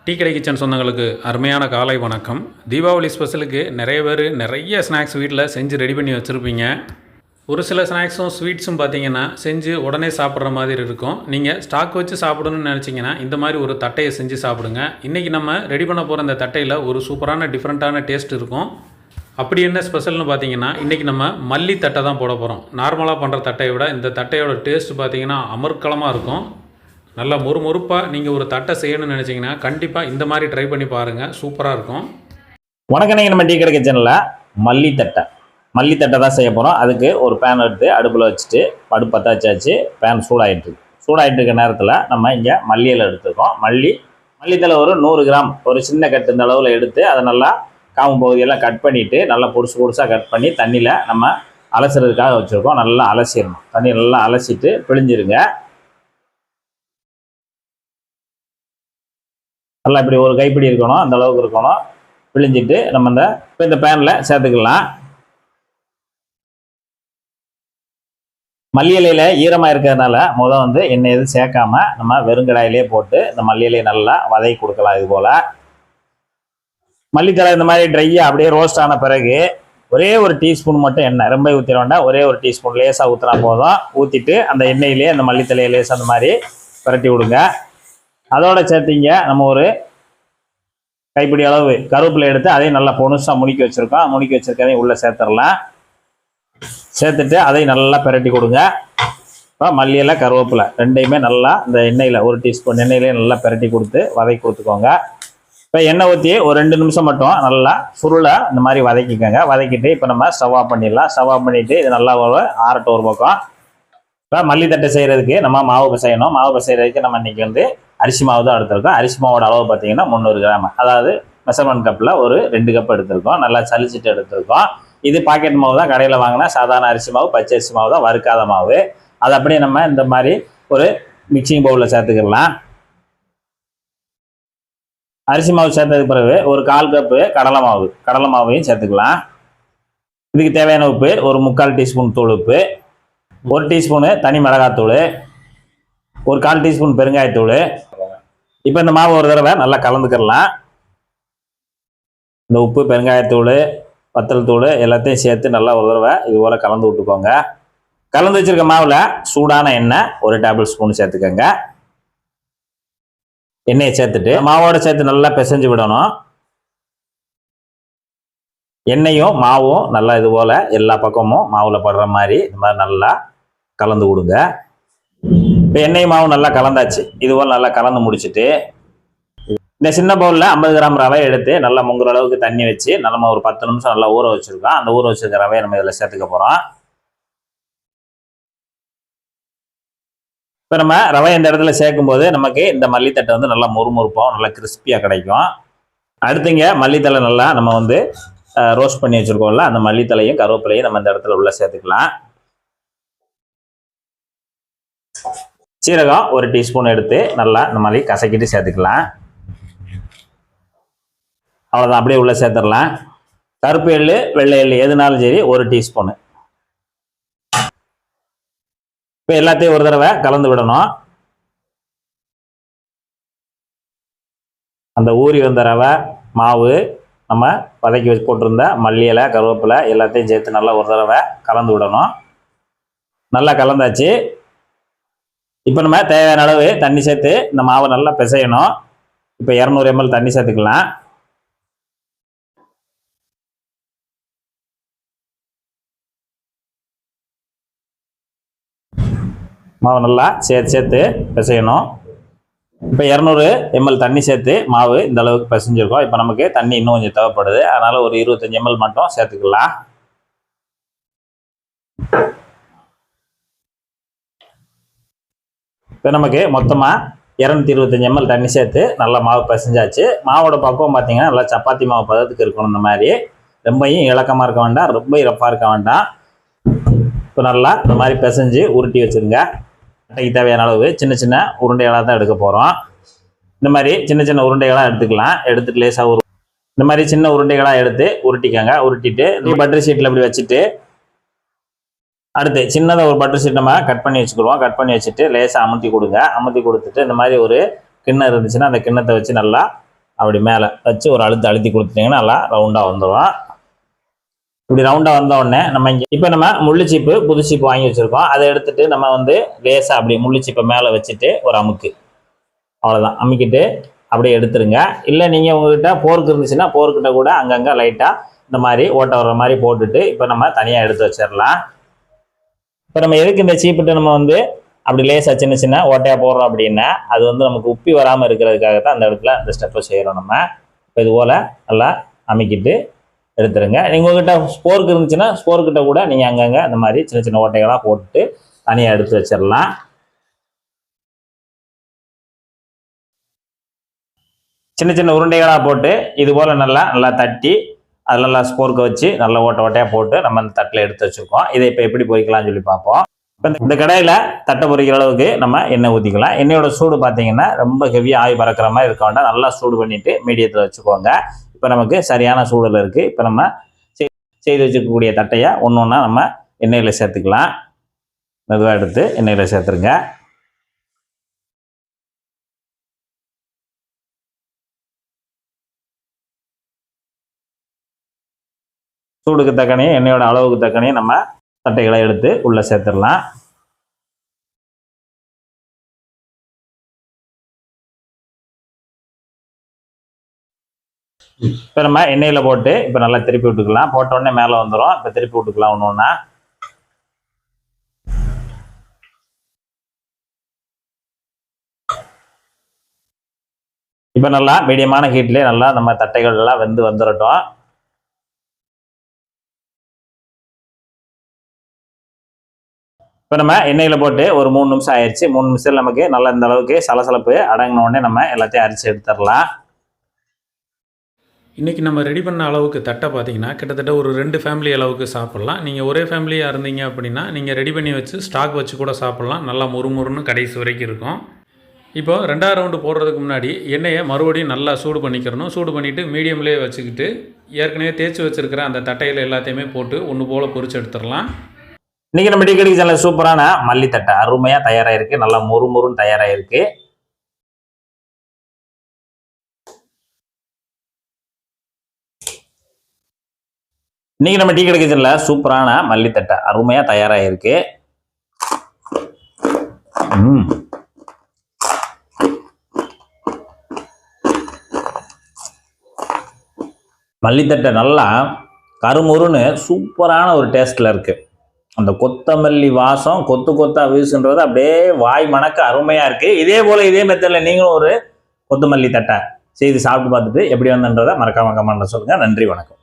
Tea கடை kitchen சொந்தங்களுக்கு அருமையான காலை வணக்கம். தீபாவளி ஸ்பெஷலுக்கு நிறைய பேர் நிறைய ஸ்நாக்ஸ் வீட்டில் செஞ்சு ரெடி பண்ணி வச்சுருப்பீங்க. ஒரு சில ஸ்நாக்ஸும் ஸ்வீட்ஸும் பார்த்தீங்கன்னா செஞ்சு உடனே சாப்பிட்ற மாதிரி இருக்கும். நீங்கள் ஸ்டாக் வச்சு சாப்பிடணும்னு நினச்சிங்கன்னா இந்த மாதிரி ஒரு தட்டையை செஞ்சு சாப்பிடுங்க. இன்றைக்கி நம்ம ரெடி பண்ண போகிற இந்த தட்டையில் ஒரு சூப்பரான டிஃப்ரெண்ட்டான டேஸ்ட் இருக்கும். அப்படி என்ன ஸ்பெஷல்னு பார்த்தீங்கன்னா இன்றைக்கி நம்ம மல்லி தட்டை தான் போட போகிறோம். நார்மலாக பண்ணுற தட்டையை விட இந்த தட்டையோட டேஸ்ட் பார்த்தீங்கன்னா அமர்க்களமாக இருக்கும். நல்லா மொறுமொறுப்பாக நீங்கள் ஒரு தட்டை செய்யணும்னு நினச்சிங்கன்னா கண்டிப்பாக இந்த மாதிரி ட்ரை பண்ணி பாருங்கள், சூப்பராக இருக்கும். வணக்கம். நீங்கள் நம்ம டீ கடை கிச்சனில் மல்லி தட்டை தான் செய்ய போகிறோம். அதுக்கு ஒரு பேன் எடுத்து அடுப்பில் வச்சுட்டு அடுப்பு பற்ற வச்சாச்சு. பேன் சூடாகிட்டு இருக்க நேரத்தில் நம்ம இங்கே மல்லியில் எடுத்துருக்கோம். மல்லித்தலை ஒரு 100 கிராம் ஒரு சின்ன கட்டு இந்த அளவில் எடுத்து அதை நல்லா காம்பு பகுதியெல்லாம் கட் பண்ணிவிட்டு நல்லா பொடுசாக கட் பண்ணி தண்ணியில் நம்ம அலசுறதுக்காக வச்சுருக்கோம். நல்லா அலசிடணும். தண்ணி நல்லா அலசிட்டு பிழிஞ்சிருங்க. நல்லா இப்படி ஒரு கைப்பிடி இருக்கணும், அந்த அளவுக்கு இருக்கணும். பிழிஞ்சிட்டு நம்ம இந்த பேனில் சேர்த்துக்கலாம். மல்லி இலையில் ஈரமாக இருக்கிறதுனால எண்ணெய் எதுவும் சேர்க்காம நம்ம வெறுங்கடாயிலே போட்டு இந்த மல்லி இலையை நல்லா வதக்கி கொடுக்கலாம். இது போல் மல்லித்தலை இந்த மாதிரி ட்ரையாக அப்படியே ரோஸ்ட் ஆன பிறகு ஒரே ஒரு டீஸ்பூன் மட்டும் எண்ணெய், ரொம்ப ஊற்றிட வேண்டாம், ஒரே ஒரு டீஸ்பூன் லேசாக ஊற்றினா போதும். ஊற்றிட்டு அந்த எண்ணெயிலே அந்த மல்லித்தலையை லேசாக அந்த மாதிரி பரட்டி விடுங்க. அதோட சேர்த்திங்க நம்ம ஒரு கைப்பிடி அளவு கருவேப்பிலை எடுத்து அதையும் நல்லா பொனுசாக முறுக்கி வச்சுருக்கதையும் உள்ளே சேர்த்துடலாம். சேர்த்துட்டு அதையும் நல்லா பிரட்டி கொடுங்க. இப்போ மல்லியில் கருவேப்பிலை ரெண்டையுமே நல்லா இந்த எண்ணெயில் ஒரு டீஸ்பூன் எண்ணெயிலே நல்லா பிரட்டி கொடுத்து வதக்கி கொடுத்துக்கோங்க. இப்போ எண்ணெய் ஊற்றி ஒரு 2 நிமிஷம் மட்டும் நல்லா சுருளை இந்த மாதிரி வதக்கிக்கோங்க. வதக்கிட்டு இப்போ நம்ம ஸ்டவ் ஆஃப் பண்ணிடலாம். ஸ்டவ் ஆஃப் பண்ணிவிட்டு இது நல்லா ஆறட்டும் ஒரு பக்கம். இப்போ மல்லி தட்டை செய்கிறதுக்கு நம்ம மாவு பிசையணும். மாவு பிசைகிறதுக்கு நம்ம இன்றைக்கி அரிசி மாவு தான் எடுத்திருக்கோம். அரிசி மாவோட அளவு பார்த்தீங்கன்னா 300 கிராம், அதாவது மெஷர்மெண்ட் கப்பில் ஒரு 2 கப் எடுத்திருக்கோம். நல்லா சலிச்சிட்டு எடுத்திருக்கோம். இது பாக்கெட் மாவு தான், கடையில் வாங்கினா சாதாரண அரிசி மாவு, பச்சை அரிசி மாவு தான், வறுக்காத மாவு. அது அப்படியே நம்ம இந்த மாதிரி ஒரு மிக்சிங் பவுலில் சேர்த்துக்கலாம். அரிசி மாவு சேர்த்ததுக்கு பிறகு ஒரு 1/4 கப்பு கடலை மாவையும் சேர்த்துக்கலாம். இதுக்கு தேவையான உப்பு ஒரு 3/4 டீஸ்பூன் தூள் உப்பு, 1 டீஸ்பூனு தனி மிளகாத்தூள், ஒரு 1/4 டீஸ்பூன் பெருங்காயத்தூள். இப்போ இந்த மாவு ஒரு தடவை நல்லா கலந்துக்கிடலாம். இந்த உப்பு, பெருங்காயத்தூள், வத்தல் தூள் எல்லாத்தையும் சேர்த்து நல்லா ஒரு தடவை இது போல் கலந்து விட்டுக்கோங்க. கலந்து வச்சுருக்க மாவில் சூடான எண்ணெய் ஒரு டேபிள் ஸ்பூன் சேர்த்துக்கோங்க. எண்ணெயை சேர்த்துட்டு மாவோடு சேர்த்து நல்லா பிசைஞ்சு விடணும். எண்ணெயும் மாவும் நல்லா இது போல் எல்லா பக்கமும் மாவில் படுற மாதிரி இந்த மாதிரி நல்லா கலந்து விடுங்க. இப்போ எண்ணெய் மாவு நல்லா கலந்தாச்சு. இதுபோல் நல்லா கலந்து முடிச்சுட்டு இந்த சின்ன பவுலில் 50 கிராம் ரவை எடுத்து நல்லா முங்குற அளவுக்கு தண்ணி வச்சு நம்ம ஒரு 10 நிமிஷம் நல்லா ஊற வச்சுருக்கோம். அந்த ஊற வச்சுருக்க ரவையை நம்ம இதில் சேர்த்துக்க போகிறோம். இப்போ நம்ம ரவை இந்த இடத்துல சேர்க்கும்போது நமக்கு இந்த மல்லித்தட்டை நல்லா மொறுமொறுப்பாகவும் நல்லா கிறிஸ்பியாக கிடைக்கும். அடுத்துங்க மல்லித்தலை நல்லா நம்ம ரோஸ்ட் பண்ணி வச்சுருக்கோம்ல, அந்த மல்லித்தலையும் கருவேப்பிலையும் நம்ம இந்த இடத்துல உள்ள சேர்த்துக்கலாம். சீரகம் ஒரு டீஸ்பூன் எடுத்து நல்லா இந்த மாதிரி கசக்கிட்டு சேர்த்துக்கலாம். அவ்வளோதான், அப்படியே உள்ளே சேர்த்துடலாம். கருப்பு எள்ளு, வெள்ளை எள்ளு எதுனாலும் சரி ஒரு டீஸ்பூனு. இப்போ எல்லாத்தையும் ஒரு தடவை கலந்து விடணும். அந்த ஊறி வந்த ரவை மாவு நம்ம வதக்கி வச்சு போட்டிருந்த மல்லி இலை, கருவேப்பிலை எல்லாத்தையும் சேர்த்து நல்லா ஒரு தடவை கலந்து விடணும். நல்லா கலந்தாச்சு. இப்போ நம்ம தேவையான அளவு தண்ணி சேர்த்து இந்த மாவை நல்லா பிசையணும். இப்போ 200 ml தண்ணி சேர்த்துக்கலாம். மாவு நல்லா சேர்த்து பிசையணும். இப்போ 200 ml தண்ணி சேர்த்து மாவு இந்த அளவுக்கு பிசைஞ்சிருக்கோம். இப்போ நமக்கு தண்ணி இன்னும் கொஞ்சம் தேவைப்படுது, அதனால் ஒரு 25 ml மட்டும் சேர்த்துக்கலாம். இப்போ நமக்கு மொத்தமாக 225 ml தண்ணி சேர்த்து நல்லா மாவு பிசைஞ்சாச்சு. மாவோட பக்குவம் பார்த்தீங்கன்னா நல்லா சப்பாத்தி மாவு பதத்துக்கு இருக்கணும். இந்த மாதிரி ரொம்பையும் இலக்கமாக இருக்க வேண்டாம், ரொம்ப ரஃப்பாக இருக்க வேண்டாம். இப்போ நல்லா இந்த மாதிரி பிசைஞ்சு உருட்டி வச்சுருங்க. அட்டைக்கு தேவையான அளவு சின்ன சின்ன உருண்டைகளாக தான் எடுக்க போகிறோம். இந்த மாதிரி சின்ன சின்ன உருண்டைகளாக எடுத்துக்கலாம். எடுத்துட்டு லேசாக இந்த மாதிரி சின்ன உருண்டைகளாக எடுத்து உருட்டிக்கங்க. உருட்டிட்டு பட்டர் ஷீட்டில் இப்படி வச்சுட்டு அடுத்து சின்னதாக ஒரு பட்டர் ஷீட் நம்ம கட் பண்ணி வச்சுக்கிடுவோம். கட் பண்ணி வச்சுட்டு லேசாக அமுத்தி கொடுங்க. அமுத்தி கொடுத்துட்டு இந்த மாதிரி ஒரு கிண்ணம் இருந்துச்சுன்னா அந்த கிண்ணத்தை வச்சு நல்லா அப்படி மேலே வச்சு ஒரு அழுத்தி கொடுத்துட்டிங்கன்னா நல்லா ரவுண்டாக வந்துடும். இப்படி ரவுண்டாக வந்த உடனே நம்ம இங்கே இப்போ நம்ம முள்ளுச்சீப்பு புது சீப்பு வாங்கி வச்சுருக்கோம். அதை எடுத்துகிட்டு நம்ம வந்து லேசாக அப்படி முள்ளுச்சீப்பை மேலே வச்சுட்டு ஒரு அமுக்கு, அவ்வளோதான். அமுக்கிட்டு அப்படியே எடுத்துருங்க. இல்லை நீங்கள் உங்கள்கிட்ட போர்க்கு இருந்துச்சுன்னா போர்க்கிட்ட கூட அங்கங்கே லைட்டாக இந்த மாதிரி ஓட்டை வர்ற மாதிரி போட்டுட்டு இப்போ நம்ம தனியாக எடுத்து வச்சிடலாம். இப்போ நம்ம எதுக்கு இந்த சீப்பிட்டு நம்ம வந்து அப்படி லேசாக சின்ன சின்ன ஓட்டையாக போடுறோம் அப்படின்னா அது வந்து நமக்கு உப்பி வராமல் இருக்கிறதுக்காக தான் அந்த இடத்துல இந்த ஸ்டெப்பை செய்கிறோம் நம்ம. இப்போ இது போல் நல்லா அமுக்கிட்டு எடுத்துருங்க. நீங்கள் உங்கள்கிட்ட ஸ்போர்க்கு இருந்துச்சுன்னா ஸ்போர்க்கிட்ட கூட நீங்கள் அங்கங்கே இந்த மாதிரி சின்ன சின்ன ஓட்டைகளாக போட்டுட்டு தனியாக எடுத்து வச்சிடலாம். சின்ன சின்ன உருண்டைகளாக போட்டு இது போல் நல்லா தட்டி அதில் நல்லா ஸ்போர்க்கை வச்சு நல்லா ஓட்டையாக போட்டு நம்ம அந்த தட்டில் எடுத்து வச்சுருக்கோம். இதை இப்போ எப்படி பொரிக்கலாம்னு சொல்லி பார்ப்போம். இப்போ இந்த கடையில் தட்டை பொரிக்கிற அளவுக்கு நம்ம எண்ணெய் ஊற்றிக்கலாம். எண்ணெயோட சூடு பார்த்தீங்கன்னா ரொம்ப ஹெவியாக ஆவி பறக்கிற மாதிரி இருக்க வேண்டாம். நல்லா சூடு பண்ணிவிட்டு மீடியத்தில் வச்சுக்கோங்க. இப்போ நமக்கு சரியான சூடில் இருக்குது. இப்போ நம்ம செய்து வச்சுக்கக்கூடிய தட்டையை ஒன்று ஒன்றா நம்ம எண்ணெயில் சேர்த்துக்கலாம். மெதுவாக எடுத்து எண்ணெயில் சேர்த்துருங்க. சூடுக்கு தக்கனே எண்ணெயோட அளவுக்கு தக்கனே நம்ம தட்டைகளை எடுத்து உள்ளே சேர்த்துடலாம். இப்போ நம்ம எண்ணெயில் போட்டு இப்போ நல்லா திருப்பி விட்டுக்கலாம். போட்ட உடனே மேலே வந்துடும். இப்போ திருப்பி விட்டுக்கலாம் ஒன்று ஒன்றா. இப்போ நல்லா மீடியமான ஹீட்லேயே நல்லா நம்ம தட்டைகள் எல்லாம் வந்துடட்டும். இப்போ நம்ம எண்ணெயில் போட்டு ஒரு 3 நிமிஷம் ஆயிடுச்சு. 3 நிமிஷத்தில் நமக்கு நல்லா இந்த அளவுக்கு சலசலப்பு அடங்கின உடனே நம்ம எல்லாத்தையும் அரிச்சு எடுத்துடலாம். இன்றைக்கி நம்ம ரெடி பண்ண அளவுக்கு தட்டை பார்த்தீங்கன்னா கிட்டத்தட்ட ஒரு 2 ஃபேமிலி அளவுக்கு சாப்பிட்லாம். நீங்கள் ஒரே ஃபேமிலியாக இருந்தீங்க அப்படின்னா நீங்கள் ரெடி பண்ணி வச்சு ஸ்டாக் வச்சு கூட சாப்பிட்லாம். நல்லா முறுமுறுன்னு கடைசி வரைக்கும் இருக்கும். இப்போ 2ஆவது ரவுண்டு போடுறதுக்கு முன்னாடி எண்ணெயை மறுபடியும் நல்லா சூடு பண்ணிக்கிறணும். சூடு பண்ணிவிட்டு மீடியம்லேயே வச்சுக்கிட்டு ஏற்கனவே தேய்ச்சி வச்சுருக்கிற அந்த தட்டையில் எல்லாத்தையுமே போட்டு ஒன்று போல் பொரிச்சு எடுத்துடலாம். இன்னைக்கு நம்ம டீ கடை சேனல் சூப்பரான மல்லித்தட்டை அருமையா தயாராயிருக்கு. நல்லா முறுமுறுன்னு தயாராயிருக்கு. இன்னைக்கு நம்ம டீ கடை சேனல்ல சூப்பரான மல்லித்தட்டை அருமையா தயாராயிருக்கு. மல்லித்தட்டை நல்லா கருமுறுன்னு சூப்பரான ஒரு டேஸ்ட்ல இருக்கு. அந்த கொத்தமல்லி வாசம் கொத்தா வீசுன்றது அப்படியே வாய் மணக்க அருமையா இருக்கு. இதே போல இதே மெத்தட்ல நீங்களும் ஒரு கொத்தமல்லி தட்டை செய்து சாப்பிட்டு பார்த்துட்டு எப்படி வந்தன்றதை மறக்காம கமெண்ட்ல சொல்லுங்க. நன்றி, வணக்கம்.